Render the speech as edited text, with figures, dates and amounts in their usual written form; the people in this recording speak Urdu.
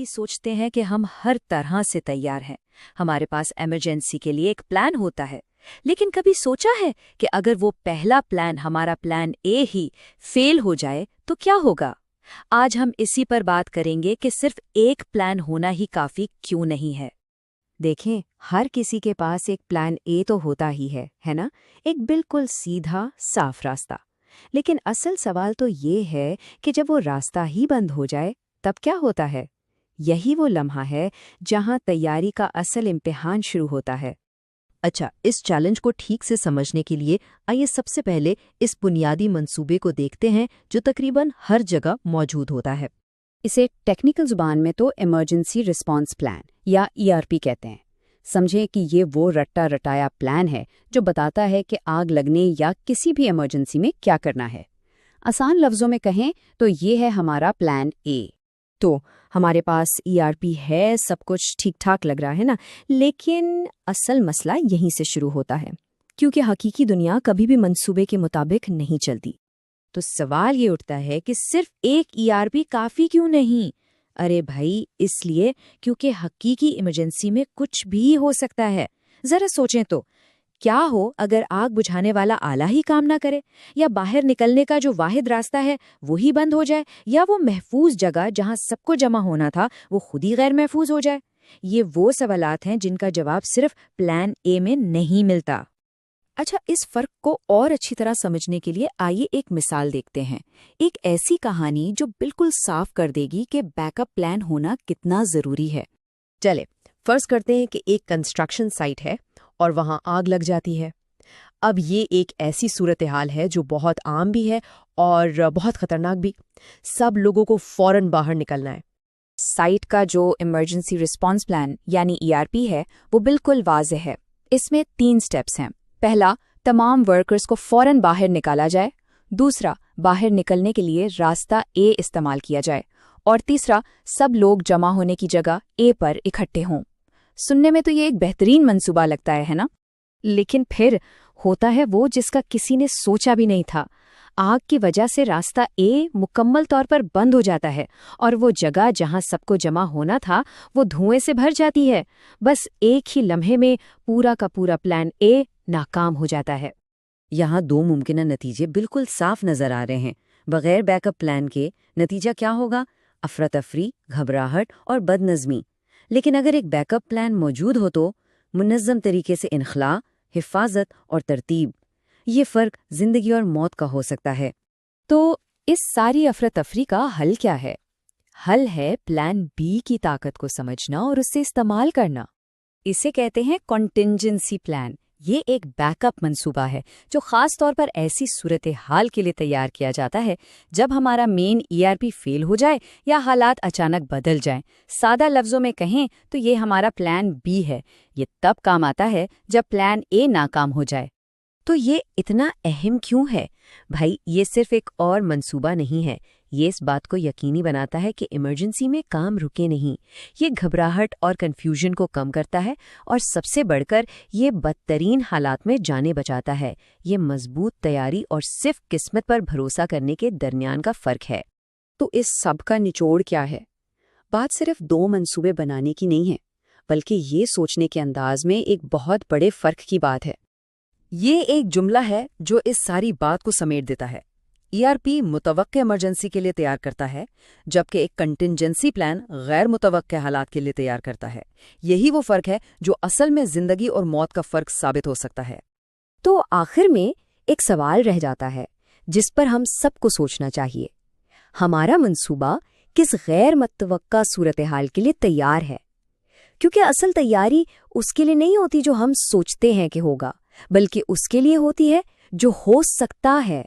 کبھی سوچتے ہیں کہ ہم ہر طرح سے تیار ہیں، ہمارے پاس ایمرجنسی کے لیے ایک پلان ہوتا ہے، لیکن کبھی سوچا ہے کہ اگر وہ پہلا پلان ہمارا پلان اے ہی فیل ہو جائے تو کیا ہوگا؟ آج ہم اسی پر بات کریں گے کہ صرف ایک پلان ہونا ہی کافی کیوں نہیں ہے۔ دیکھیں، ہر کسی کے پاس ایک پلان اے تو ہوتا ہی ہے نا؟ ایک بالکل سیدھا صاف راستہ۔ لیکن اصل سوال تو یہ ہے کہ جب وہ راستہ ہی بند ہو جائے تب کیا ہوتا ہے؟ یہی وہ لمحہ ہے جہاں تیاری کا اصل امتحان شروع ہوتا ہے۔ اچھا، اس چیلنج کو ٹھیک سے سمجھنے کے لیے آئیے سب سے پہلے اس بنیادی منصوبے کو دیکھتے ہیں جو تقریباً ہر جگہ موجود ہوتا ہے۔ اسے ٹیکنیکل زبان میں تو ایمرجنسی رسپانس پلان یا ERP کہتے ہیں۔ سمجھیں کہ یہ وہ رٹا رٹایا پلان ہے جو بتاتا ہے کہ آگ لگنے یا کسی بھی ایمرجنسی میں کیا کرنا ہے۔ آسان لفظوں میں کہیں تو یہ ہے ہمارا پلان اے۔ تو ہمارے پاس ERP ہے، سب کچھ ٹھیک ٹھاک لگ رہا ہے نا، لیکن اصل مسئلہ یہیں سے شروع ہوتا ہے، کیونکہ حقیقی دنیا کبھی بھی منصوبے کے مطابق نہیں چلتی۔ تو سوال یہ اٹھتا ہے کہ صرف ایک ERP کافی کیوں نہیں؟ ارے بھائی، اس لیے کیونکہ حقیقی ایمرجنسی میں کچھ بھی ہو سکتا ہے۔ ذرا سوچیں تو، کیا ہو اگر آگ بجھانے والا آلہ ہی کام نہ کرے، یا باہر نکلنے کا جو واحد راستہ ہے وہی بند ہو جائے، یا وہ محفوظ جگہ جہاں سب کو جمع ہونا تھا وہ خود ہی غیر محفوظ ہو جائے؟ یہ وہ سوالات ہیں جن کا جواب صرف پلان اے میں نہیں ملتا۔ اچھا، اس فرق کو اور اچھی طرح سمجھنے کے لیے آئیے ایک مثال دیکھتے ہیں، ایک ایسی کہانی جو بالکل صاف کر دے گی کہ بیک اپ پلان ہونا کتنا ضروری ہے۔ چلے فرض کرتے ہیں کہ ایک کنسٹرکشن سائٹ ہے اور وہاں آگ لگ جاتی ہے۔ اب یہ ایک ایسی صورتحال ہے جو بہت عام بھی ہے اور بہت خطرناک بھی۔ سب لوگوں کو فوراً باہر نکلنا ہے۔ سائٹ کا جو ایمرجنسی رسپانس پلان یعنی ERP ہے وہ بالکل واضح ہے۔ اس میں 3 سٹیپس ہیں۔ پہلا، تمام ورکرز کو فوراً باہر نکالا جائے۔ دوسرا، باہر نکلنے کے لیے راستہ اے استعمال کیا جائے۔ اور تیسرا، سب لوگ جمع ہونے کی جگہ اے پر اکٹھے ہوں۔ سننے میں تو یہ ایک بہترین منصوبہ لگتا ہے نا؟ لیکن پھر ہوتا ہے وہ جس کا کسی نے سوچا بھی نہیں تھا۔ آگ کی وجہ سے راستہ اے مکمل طور پر بند ہو جاتا ہے اور وہ جگہ جہاں سب کو جمع ہونا تھا وہ دھوئیں سے بھر جاتی ہے۔ بس ایک ہی لمحے میں پورا کا پورا پلان اے ناکام ہو جاتا ہے۔ یہاں 2 ممکنہ نتیجے بالکل صاف نظر آ رہے ہیں۔ بغیر بیک اپ پلان کے نتیجہ کیا ہوگا؟ افراتفری، گھبراہٹ اور بد نظمی۔ لیکن اگر ایک بیک اپ پلان موجود ہو تو منظم طریقے سے انخلاء، حفاظت اور ترتیب۔ یہ فرق زندگی اور موت کا ہو سکتا ہے۔ تو اس ساری افراتفری کا حل کیا ہے؟ حل ہے پلان بی کی طاقت کو سمجھنا اور اسے استعمال کرنا۔ اسے کہتے ہیں کنٹینجنسی پلان۔ یہ ایک بیک اپ منصوبہ ہے جو خاص طور پر ایسی صورتحال کے لیے تیار کیا جاتا ہے جب ہمارا مین ERP فیل ہو جائے یا حالات اچانک بدل جائیں۔ سادہ لفظوں میں کہیں تو یہ ہمارا پلان بی ہے۔ یہ تب کام آتا ہے جب پلان اے ناکام ہو جائے۔ تو یہ اتنا اہم کیوں ہے؟ بھائی، یہ صرف ایک اور منصوبہ نہیں ہے، یہ اس بات کو یقینی بناتا ہے کہ ایمرجنسی میں کام رکے نہیں۔ یہ گھبراہٹ اور کنفیوژن کو کم کرتا ہے اور سب سے بڑھ کر یہ بدترین حالات میں جانیں بچاتا ہے۔ یہ مضبوط تیاری اور صرف قسمت پر بھروسہ کرنے کے درمیان کا فرق ہے۔ تو اس سب کا نچوڑ کیا ہے؟ بات صرف 2 منصوبے بنانے کی نہیں ہے، بلکہ یہ سوچنے کے انداز میں ایک بہت بڑے فرق کی بات ہے۔ یہ ایک جملہ ہے جو اس ساری بات کو سمیٹ دیتا ہے۔ ERP متوقع ایمرجنسی کے لیے تیار کرتا ہے، جبکہ ایک کنٹینجنسی پلان غیر متوقع حالات کے لیے تیار کرتا ہے۔ یہی وہ فرق ہے جو اصل میں زندگی اور موت کا فرق ثابت ہو سکتا ہے۔ تو آخر میں ایک سوال رہ جاتا ہے جس پر ہم سب کو سوچنا چاہیے۔ ہمارا منصوبہ کس غیر متوقع صورتحال کے لیے تیار ہے؟ کیونکہ اصل تیاری اس کے لیے نہیں ہوتی جو ہم سوچتے ہیں کہ ہوگا، بلکہ اس کے لیے ہوتی ہے جو ہو سکتا ہے۔